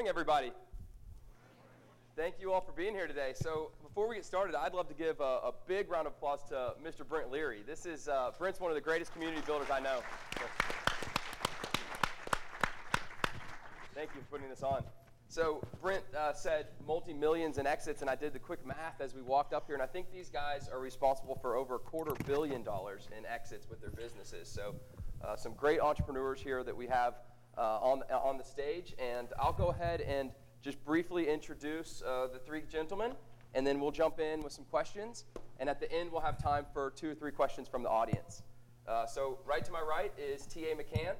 everybody. Thank you all for being here today. So before we get started, I'd love to give a big round of applause to Mr. Brent Leary. This is Brent's one of the greatest community builders I know. So, thank you for putting this on. So Brent said multi-millions in exits, and I did the quick math as we walked up here, and I think these guys are responsible for over $250 million in exits with their businesses. So some great entrepreneurs here that we have on the stage, and I'll go ahead and just briefly introduce the three gentlemen, and then we'll jump in with some questions, and at the end we'll have time for 2 or 3 questions from the audience. So right to my right is T.A. McCann,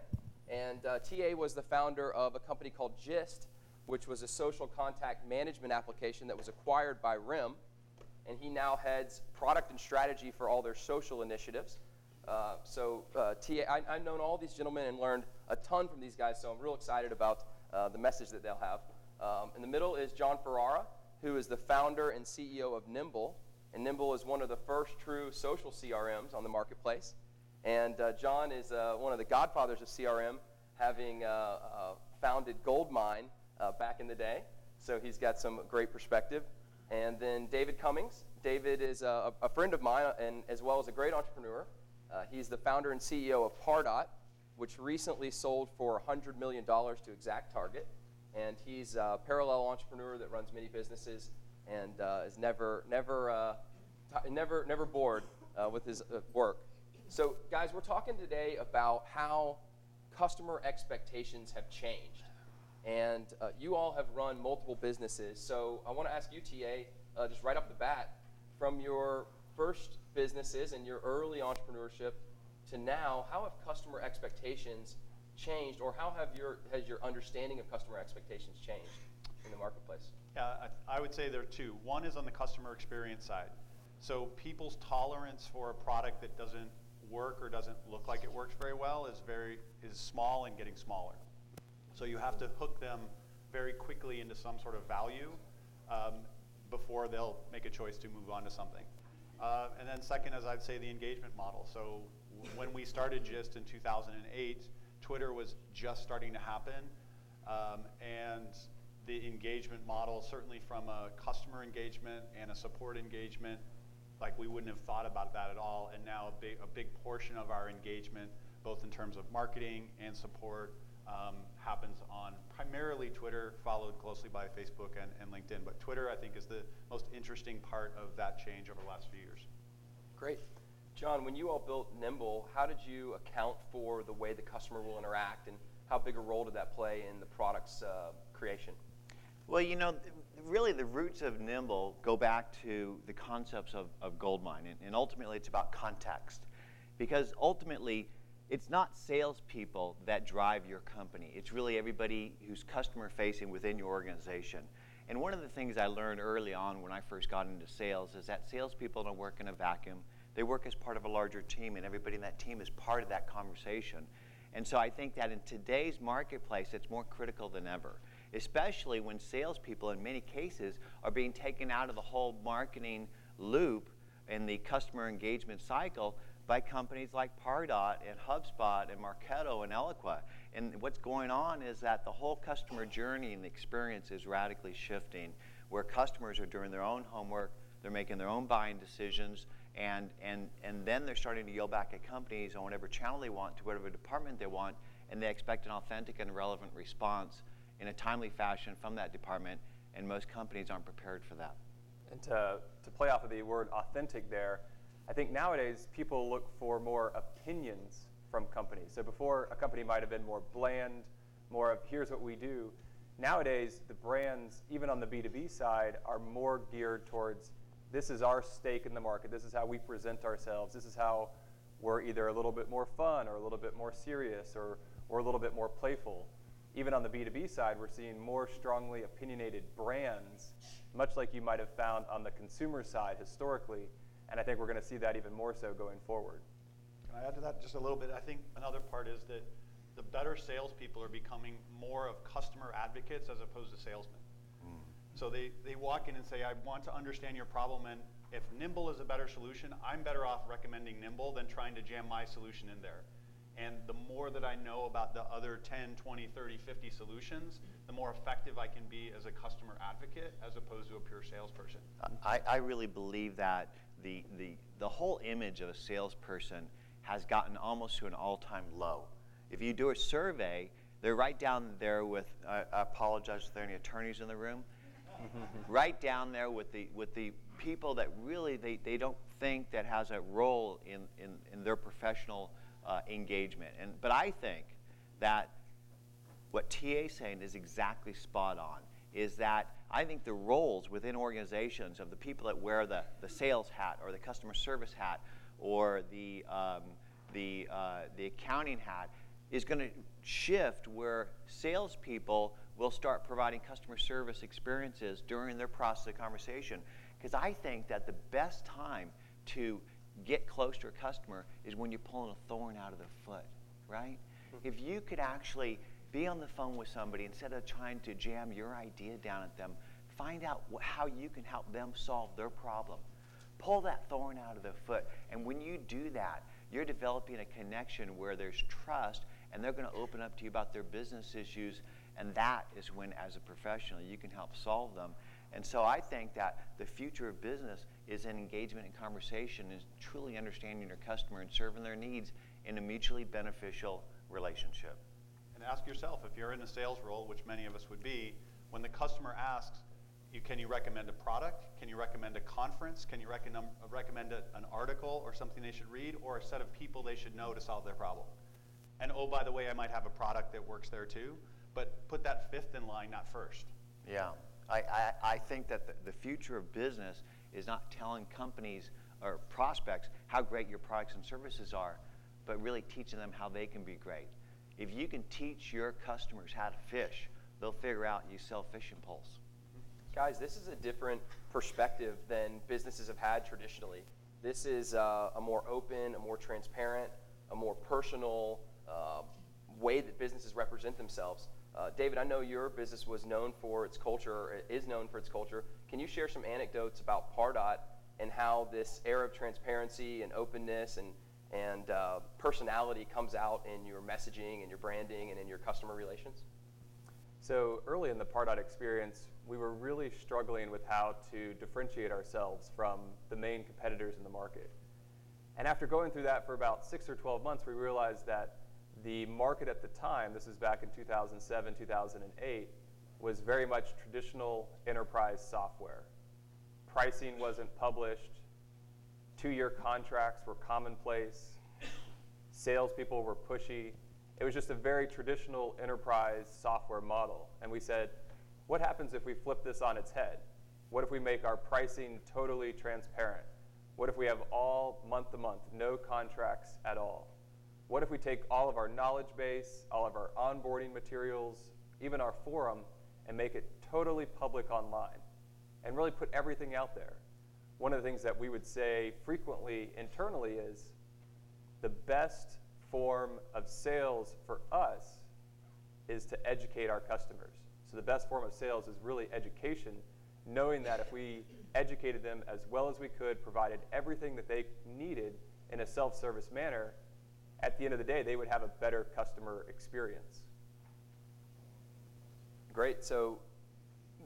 and T.A. was the founder of a company called Gist, which was a social contact management application that was acquired by RIM, and he now heads product and strategy for all their social initiatives. I've known all these gentlemen and learned a ton from these guys, so I'm real excited about the message that they'll have. In the middle is John Ferrara, who is the founder and CEO of Nimble, and Nimble is one of the first true social CRMs on the marketplace. And John is one of the godfathers of CRM, having founded Goldmine back in the day, so he's got some great perspective. And then David Cummings. David is a friend of mine, and as well as a great entrepreneur. He's the founder and CEO of Pardot, which recently sold for $100 million to ExactTarget. And he's a parallel entrepreneur that runs many businesses and is never bored with his work. So, guys, we're talking today about how customer expectations have changed. And you all have run multiple businesses. So I want to ask you, TA, just right off the bat, from your first businesses and your early entrepreneurship to now, how have customer expectations changed, or how has your understanding of customer expectations changed in the marketplace? Yeah, I would say there are two. One is on the customer experience side. So people's tolerance for a product that doesn't work or doesn't look like it works very well is small and getting smaller. So you have to hook them very quickly into some sort of value before they'll make a choice to move on to something. And then second is, I'd say, the engagement model. So when we started Gist in 2008, Twitter was just starting to happen. And the engagement model, certainly from a customer engagement and a support engagement, like we wouldn't have thought about that at all. And now a big portion of our engagement, both in terms of marketing and support, happens on primarily Twitter, followed closely by Facebook and LinkedIn. But Twitter, I think, is the most interesting part of that change over the last few years. Great. John, when you all built Nimble, how did you account for the way the customer will interact, and how big a role did that play in the product's creation? Well, really the roots of Nimble go back to the concepts of Goldmine, and ultimately it's about context. Because ultimately, it's not salespeople that drive your company. It's really everybody who's customer-facing within your organization. And one of the things I learned early on when I first got into sales is that salespeople don't work in a vacuum. They work as part of a larger team, and everybody in that team is part of that conversation. And so I think that in today's marketplace, it's more critical than ever, especially when salespeople, in many cases, are being taken out of the whole marketing loop and the customer engagement cycle by companies like Pardot and HubSpot and Marketo and Eloqua. And what's going on is that the whole customer journey and the experience is radically shifting, where customers are doing their own homework, they're making their own buying decisions, and then they're starting to yell back at companies on whatever channel they want to whatever department they want, and they expect an authentic and relevant response in a timely fashion from that department, and most companies aren't prepared for that. And to play off of the word authentic there, I think nowadays people look for more opinions from companies. So before, a company might have been more bland, more of here's what we do. Nowadays, the brands, even on the B2B side, are more geared towards this is our stake in the market, this is how we present ourselves, this is how we're either a little bit more fun or a little bit more serious or a little bit more playful. Even on the B2B side, we're seeing more strongly opinionated brands, much like you might have found on the consumer side historically. And I think we're going to see that even more so going forward. Can I add to that just a little bit? I think another part is that the better salespeople are becoming more of customer advocates as opposed to salesmen. So they walk in and say, I want to understand your problem, and if Nimble is a better solution, I'm better off recommending Nimble than trying to jam my solution in there. And the more that I know about the other 10, 20, 30, 50 solutions, the more effective I can be as a customer advocate as opposed to a pure salesperson. I really believe that the whole image of a salesperson has gotten almost to an all-time low. If you do a survey, they're right down there with, I apologize if there are any attorneys in the room, right down there with the people that really they don't think that has a role in their professional engagement. But I think that what TA is saying is exactly spot on, is that I think the roles within organizations of the people that wear the sales hat or the customer service hat or the accounting hat is going to shift, where salespeople will start providing customer service experiences during their process of conversation. Because I think that the best time to get close to a customer is when you're pulling a thorn out of their foot, right? If you could actually be on the phone with somebody, instead of trying to jam your idea down at them, find out how you can help them solve their problem. Pull that thorn out of their foot. And when you do that, you're developing a connection where there's trust, and they're going to open up to you about their business issues, and that is when, as a professional, you can help solve them. And so I think that the future of business is in engagement and conversation, is truly understanding your customer and serving their needs in a mutually beneficial relationship. And ask yourself, if you're in a sales role, which many of us would be, when the customer asks, can you recommend a product? Can you recommend a conference? Can you recommend an article or something they should read, or a set of people they should know to solve their problem? And oh, by the way, I might have a product that works there too, but put that fifth in line, not first. Yeah, I think that the future of business is not telling companies or prospects how great your products and services are, but really teaching them how they can be great. If you can teach your customers how to fish, they'll figure out you sell fishing poles. Guys, this is a different perspective than businesses have had traditionally. This is a more open, a more transparent, a more personal way that businesses represent themselves. David, I know your business was known for its culture, or is known for its culture. Can you share some anecdotes about Pardot and how this air of transparency and openness and personality comes out in your messaging and your branding and in your customer relations? So early in the Pardot experience, we were really struggling with how to differentiate ourselves from the main competitors in the market. And after going through that for about 6 or 12 months, we realized that the market at the time, this is back in 2007, 2008, was very much traditional enterprise software. Pricing wasn't published. 2-year contracts were commonplace. Salespeople were pushy. It was just a very traditional enterprise software model. And we said, what happens if we flip this on its head? What if we make our pricing totally transparent? What if we have all month to month, no contracts at all? What if we take all of our knowledge base, all of our onboarding materials, even our forum, and make it totally public online and really put everything out there? One of the things that we would say frequently internally is the best form of sales for us is to educate our customers. So the best form of sales is really education, knowing that if we educated them as well as we could, provided everything that they needed in a self-service manner, at the end of the day, they would have a better customer experience. Great. So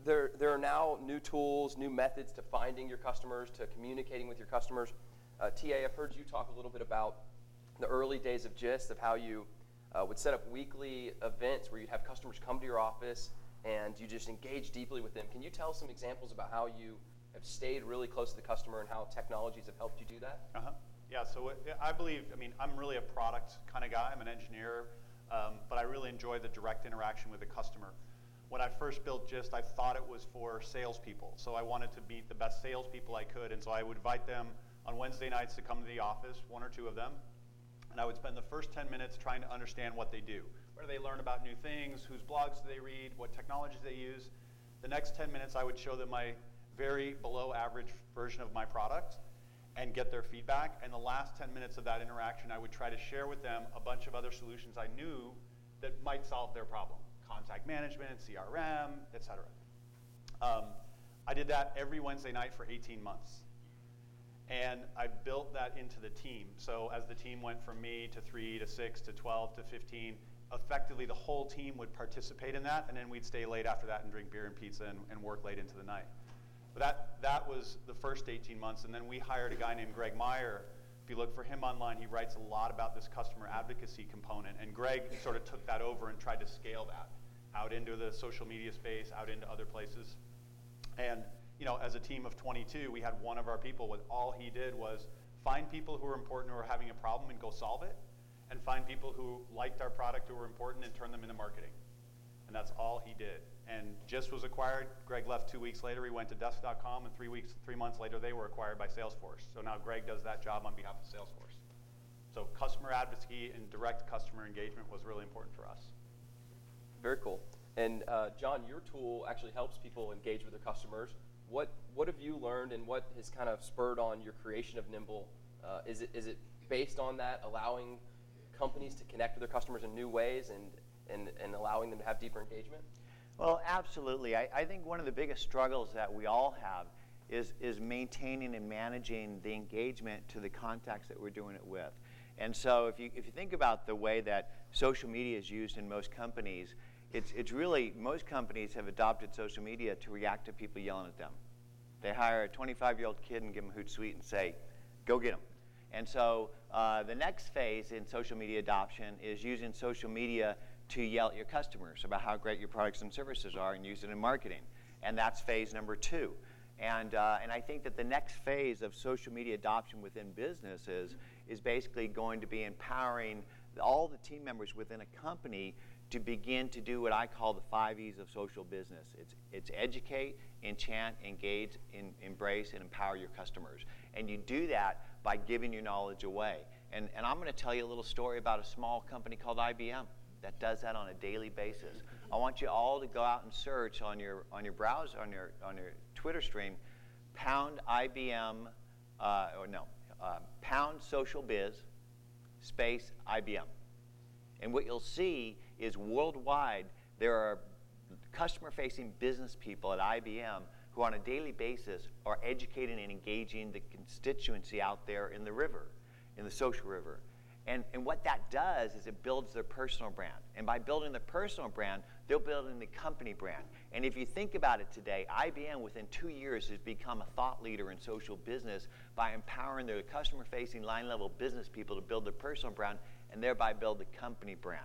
there are now new tools, new methods to finding your customers, to communicating with your customers. TA, I've heard you talk a little bit about the early days of Gist, of how you would set up weekly events where you'd have customers come to your office and you just engage deeply with them. Can you tell us some examples about how you have stayed really close to the customer and how technologies have helped you do that? Yeah, so I believe, I'm really a product kind of guy. I'm an engineer, but I really enjoy the direct interaction with the customer. When I first built Gist, I thought it was for salespeople. So I wanted to meet the best salespeople I could, and so I would invite them on Wednesday nights to come to the office, 1 or 2 of them, and I would spend the first 10 minutes trying to understand what they do. Where do they learn about new things? Whose blogs do they read? What technologies they use? The next 10 minutes, I would show them my very below average version of my product and get their feedback. And the last 10 minutes of that interaction, I would try to share with them a bunch of other solutions I knew that might solve their problem. Contact management, CRM, et cetera. I did that every Wednesday night for 18 months. And I built that into the team. So as the team went from me to 3 to 6 to 12 to 15, effectively the whole team would participate in that, and then we'd stay late after that and drink beer and pizza and work late into the night. But that was the first 18 months, and then we hired a guy named Greg Meyer. If you look for him online, he writes a lot about this customer advocacy component, and Greg sort of took that over and tried to scale that out into the social media space, out into other places. And as a team of 22, we had one of our people, what all he did was find people who were important who were having a problem and go solve it, and find people who liked our product who were important and turn them into marketing. And that's all he did. And Gist was acquired. Greg left 2 weeks later. He went to Desk.com, and 3 months later, they were acquired by Salesforce. So now Greg does that job on behalf of Salesforce. So customer advocacy and direct customer engagement was really important for us. Very cool. And John, your tool actually helps people engage with their customers. What have you learned, and what has kind of spurred on your creation of Nimble? Is it based on that, allowing companies to connect with their customers in new ways and allowing them to have deeper engagement? Well, absolutely. I think one of the biggest struggles that we all have is maintaining and managing the engagement to the contacts that we're doing it with. And so if you think about the way that social media is used in most companies, it's really, most companies have adopted social media to react to people yelling at them. They hire a 25-year-old kid and give him Hootsuite and say, go get him. And so the next phase in social media adoption is using social media to yell at your customers about how great your products and services are and use it in marketing. And that's phase number 2. And I think that the next phase of social media adoption within businesses is basically going to be empowering all the team members within a company to begin to do what I call the 5 E's of social business. It's educate, enchant, engage, embrace, and empower your customers. And you do that by giving your knowledge away. And I'm going to tell you a little story about a small company called IBM that does that on a daily basis. I want you all to go out and search on your browser, on your Twitter stream, pound IBM, pound social biz, space IBM. And what you'll see is worldwide there are customer-facing business people at IBM who on a daily basis are educating and engaging the constituency out there in the river, in the social river. And what that does is it builds their personal brand. And by building the personal brand, they're building the company brand. And if you think about it today, IBM within 2 years has become a thought leader in social business by empowering their customer-facing line-level business people to build their personal brand and thereby build the company brand.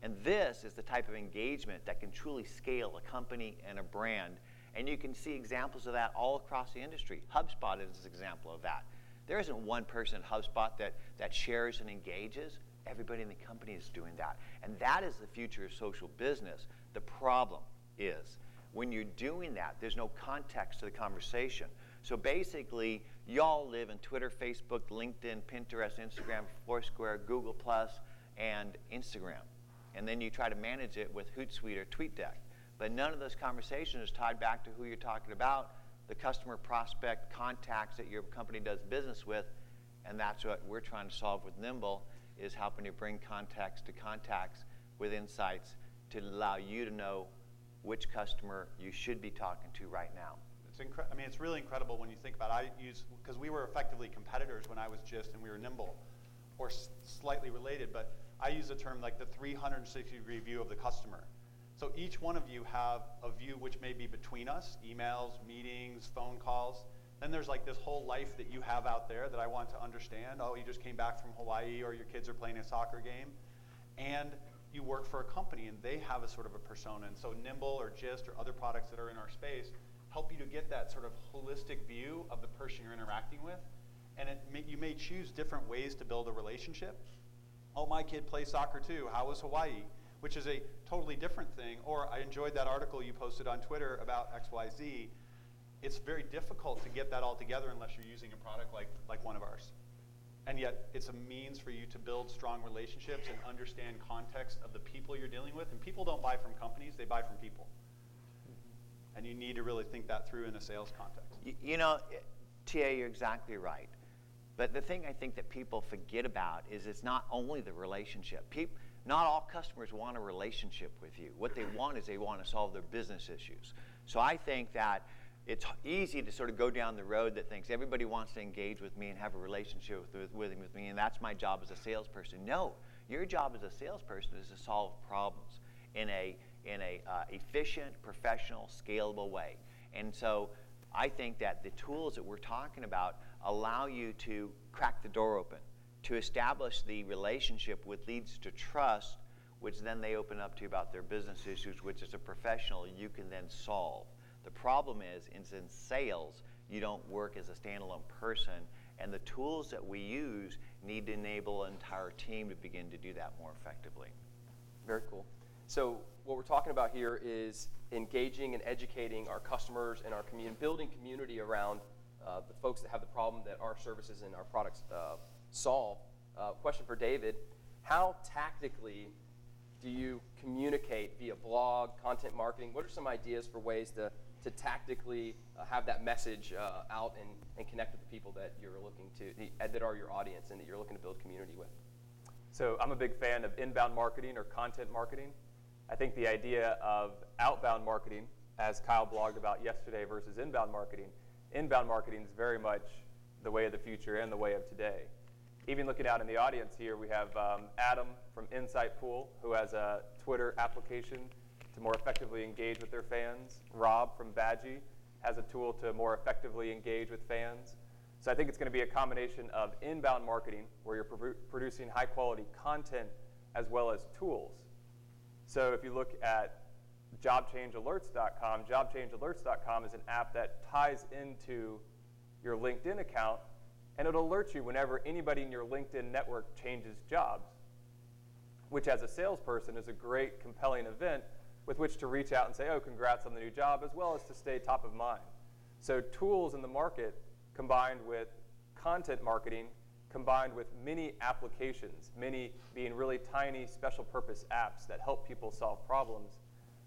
And this is the type of engagement that can truly scale a company and a brand. And you can see examples of that all across the industry. HubSpot is an example of that. There isn't one person at HubSpot that shares and engages. Everybody in the company is doing that. And that is the future of social business. The problem is when you're doing that, there's no context to the conversation. So basically, y'all live in Twitter, Facebook, LinkedIn, Pinterest, Instagram, Foursquare, Google+, and Instagram. And then you try to manage it with Hootsuite or TweetDeck. But none of those conversations is tied back to who you're talking about, the customer prospect contacts that your company does business with, and that's what we're trying to solve with Nimble, is helping you bring context to contacts with insights to allow you to know which customer you should be talking to right now. It's really incredible when you think about it. Because we were effectively competitors when I was Gist and we were Nimble, or slightly related, but I use a term like the 360-degree view of the customer. So each one of you have a view which may be between us, emails, meetings, phone calls. Then there's like this whole life that you have out there that I want to understand. Oh, you just came back from Hawaii, or your kids are playing a soccer game. And you work for a company and they have a sort of a persona. And so Nimble or Gist or other products that are in our space help you to get that sort of holistic view of the person you're interacting with. And you may choose different ways to build a relationship. Oh, my kid plays soccer too. How was Hawaii? Which is a totally different thing. Or I enjoyed that article you posted on Twitter about XYZ. It's very difficult to get that all together unless you're using a product like one of ours. And yet it's a means for you to build strong relationships and understand context of the people you're dealing with. And people don't buy from companies, they buy from people. And you need to really think that through in a sales context. You know, TA, you're exactly right. But the thing I think that people forget about is it's not only the relationship. Not all customers want a relationship with you. What they want is they want to solve their business issues. So I think that it's easy to sort of go down the road that thinks everybody wants to engage with me and have a relationship with me, and that's my job as a salesperson. No, your job as a salesperson is to solve problems in a efficient, professional, scalable way. And so I think that the tools that we're talking about allow you to crack the door open, to establish the relationship, which leads to trust, which then they open up to you about their business issues, which as a professional you can then solve. The problem is in sales, you don't work as a standalone person, and the tools that we use need to enable an entire team to begin to do that more effectively. Very cool. So what we're talking about here is engaging and educating our customers and our community, building community around the folks that have the problem that our services and our products solve. Question for David: how tactically do you communicate via blog, content marketing? What are some ideas for ways to tactically have that message out and connect with the people that you're looking to, that are your audience and that you're looking to build community with? So I'm a big fan of inbound marketing or content marketing. I think the idea of outbound marketing, as Kyle blogged about yesterday, versus inbound marketing is very much the way of the future and the way of today. Even looking out in the audience here, we have Adam from Insightpool, who has a Twitter application to more effectively engage with their fans. Rob from Badgie has a tool to more effectively engage with fans. So I think it's going to be a combination of inbound marketing, where you're producing high-quality content as well as tools. So if you look at JobChangeAlerts.com, JobChangeAlerts.com is an app that ties into your LinkedIn account, and it'll alert you whenever anybody in your LinkedIn network changes jobs, which as a salesperson is a great, compelling event with which to reach out and say, oh, congrats on the new job, as well as to stay top of mind. So tools in the market combined with content marketing, combined with many applications, many being really tiny special purpose apps that help people solve problems,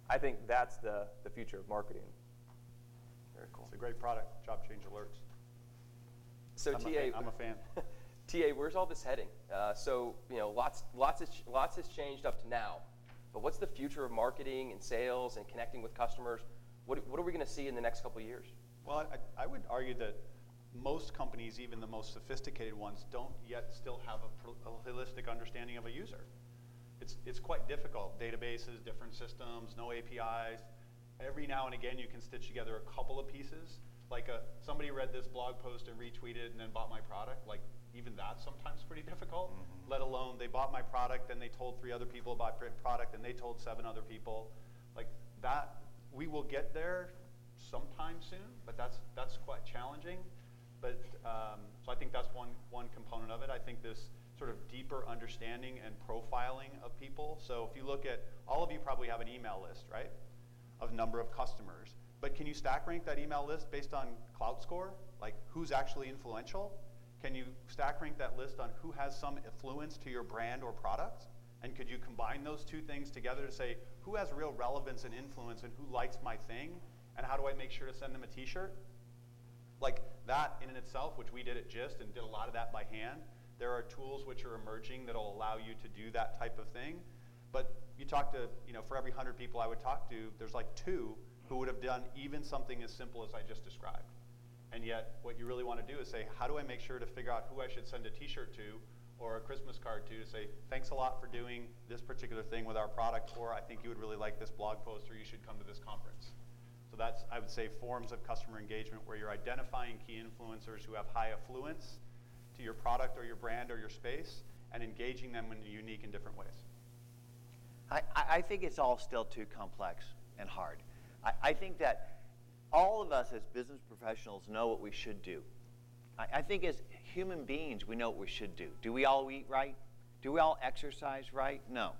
I think that's the future of marketing. Very cool. It's a great product, Job Change Alerts. So I'm a fan. TA, where's all this heading? So lots has changed up to now, but what's the future of marketing and sales and connecting with customers? What are we going to see in the next couple of years? Well, I would argue that most companies, even the most sophisticated ones, don't yet still have a holistic understanding of a user. It's quite difficult. Databases, different systems, no APIs. Every now and again, you can stitch together a couple of pieces. Like somebody read this blog post and retweeted and then bought my product. Like even that's sometimes pretty difficult. Mm-hmm. Let alone they bought my product and they told 3 other people about my product and they told 7 other people. Like that, we will get there sometime soon, but that's quite challenging. But so I think that's one component of it. I think this sort of deeper understanding and profiling of people. So if you look at, all of you probably have an email list, right, of number of customers. But can you stack rank that email list based on Cloud Score? Like who's actually influential? Can you stack rank that list on who has some influence to your brand or product? And could you combine those 2 things together to say who has real relevance and influence and who likes my thing? And how do I make sure to send them a t-shirt? Like that in and itself, which we did at GIST and did a lot of that by hand. There are tools which are emerging that will allow you to do that type of thing. But you talk to, for every 100 people I would talk to, there's like 2 who would have done even something as simple as I just described. And yet what you really want to do is say, how do I make sure to figure out who I should send a t-shirt to or a Christmas card to say, thanks a lot for doing this particular thing with our product, or I think you would really like this blog post, or you should come to this conference. So that's, I would say, forms of customer engagement where you're identifying key influencers who have high affluence to your product or your brand or your space and engaging them in unique and different ways. I think it's all still too complex and hard. I think that all of us as business professionals know what we should do. I think as human beings, we know what we should do. Do we all eat right? Do we all exercise right? No.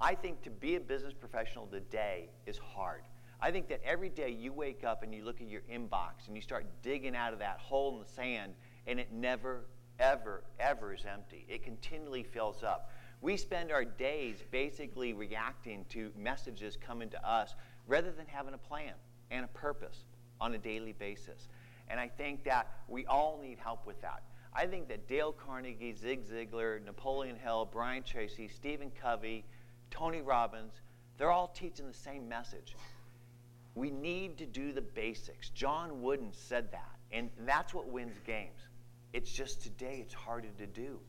I think to be a business professional today is hard. I think that every day you wake up and you look at your inbox and you start digging out of that hole in the sand, and it never, ever, ever is empty. It continually fills up. We spend our days basically reacting to messages coming to us rather than having a plan and a purpose on a daily basis. And I think that we all need help with that. I think that Dale Carnegie, Zig Ziglar, Napoleon Hill, Brian Tracy, Stephen Covey, Tony Robbins, they're all teaching the same message. We need to do the basics. John Wooden said that, and that's what wins games. It's just today it's harder to do.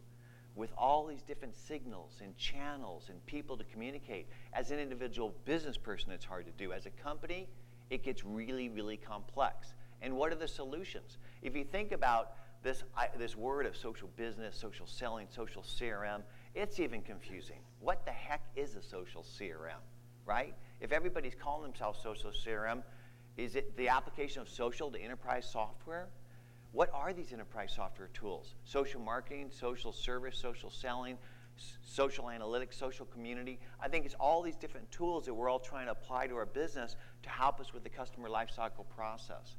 With all these different signals and channels and people to communicate, as an individual business person, it's hard to do. As a company, it gets really, really complex. And what are the solutions? If you think about this word of social business, social selling, social CRM, it's even confusing. What the heck is a social CRM, right? If everybody's calling themselves social CRM, is it the application of social to enterprise software? What are these enterprise software tools? Social marketing, social service, social selling, social analytics, social community. I think it's all these different tools that we're all trying to apply to our business to help us with the customer lifecycle process.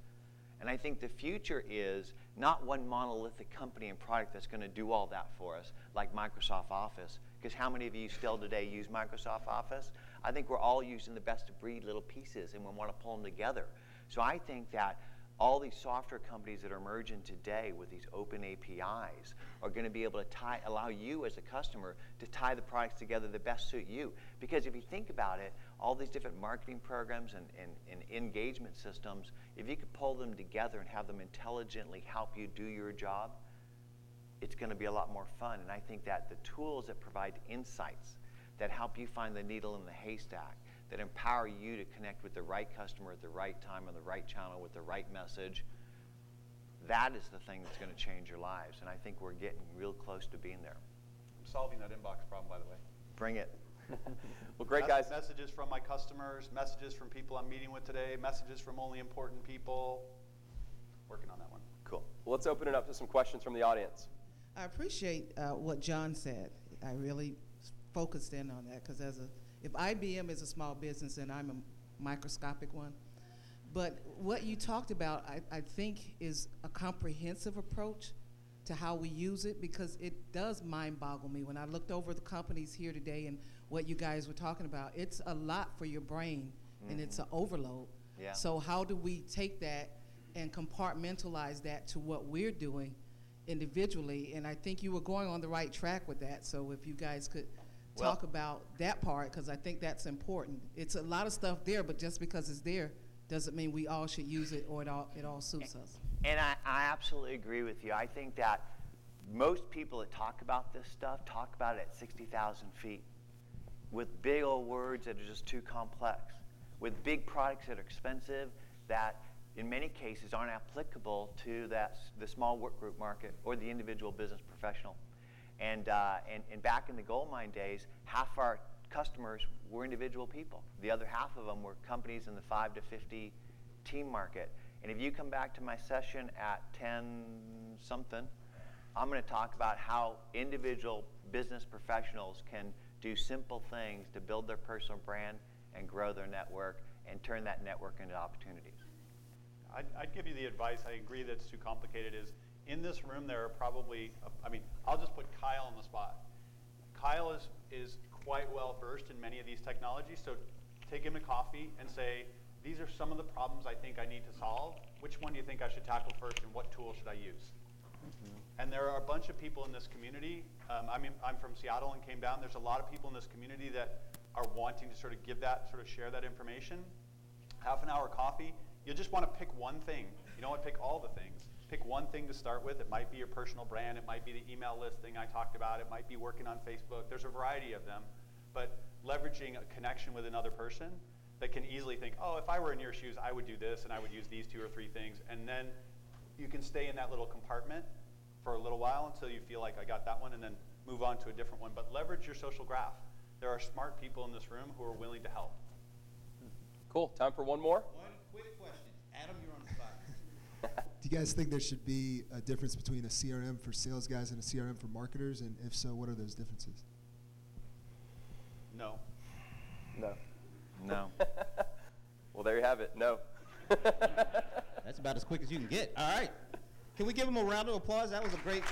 And I think the future is not one monolithic company and product that's going to do all that for us, like Microsoft Office. Because how many of you still today use Microsoft Office? I think we're all using the best of breed little pieces, and we want to pull them together. So I think that all these software companies that are emerging today with these open APIs are going to be able to allow you as a customer to tie the products together that best suit you. Because if you think about it, all these different marketing programs and engagement systems, if you could pull them together and have them intelligently help you do your job, it's going to be a lot more fun. And I think that the tools that provide insights, that help you find the needle in the haystack, that empower you to connect with the right customer at the right time on the right channel with the right message, that is the thing that's going to change your lives. And I think we're getting real close to being there. I'm solving that inbox problem, by the way. Bring it. Well, great, guys. Messages from my customers, messages from people I'm meeting with today, messages from only important people. Working on that one. Cool. Well, let's open it up to some questions from the audience. I appreciate what John said. I really focused in on that because if IBM is a small business and I'm a microscopic one, but what you talked about, I think, is a comprehensive approach to how we use it, because it does mind boggle me when I looked over the companies here today and what you guys were talking about. It's a lot for your brain, and it's an overload. Yeah. So how do we take that and compartmentalize that to what we're doing individually? And I think you were going on the right track with that. So if you guys could talk about that part, because I think that's important. It's a lot of stuff there, but just because it's there doesn't mean we all should use it or it all suits us. And I absolutely agree with you. I think that most people that talk about this stuff talk about it at 60,000 feet with big old words that are just too complex, with big products that are expensive that in many cases aren't applicable to the small work group market or the individual business professional. And back in the gold mine days, half our customers were individual people. The other half of them were companies in the 5 to 50 team market. And if you come back to my session at 10-something, I'm going to talk about how individual business professionals can do simple things to build their personal brand and grow their network and turn that network into opportunities. I'd give you the advice, I agree that it's too complicated, is in this room there are probably, I'll just put Kyle on the spot. Kyle is quite well versed in many of these technologies, so take him to coffee and say, these are some of the problems I think I need to solve. Which one do you think I should tackle first, and what tool should I use? And there are a bunch of people in this community. I'm from Seattle and came down. There's a lot of people in this community that are wanting to sort of share that information. Half an hour coffee. You'll just want to pick one thing. You don't want to pick all the things. Pick one thing to start with. It might be your personal brand. It might be the email list thing I talked about. It might be working on Facebook. There's a variety of them. But leveraging a connection with another person that can easily think, oh, if I were in your shoes, I would do this, and I would use these 2 or 3 things. And then you can stay in that little compartment for a little while until you feel like I got that one, and then move on to a different one. But leverage your social graph. There are smart people in this room who are willing to help. Cool. Time for one more? One quick question. Adam, you're on the spot. Do you guys think there should be a difference between a CRM for sales guys and a CRM for marketers? And if so, what are those differences? No. No. No. Well, there you have it. No. That's about as quick as you can get. All right. Can we give him a round of applause? That was a great.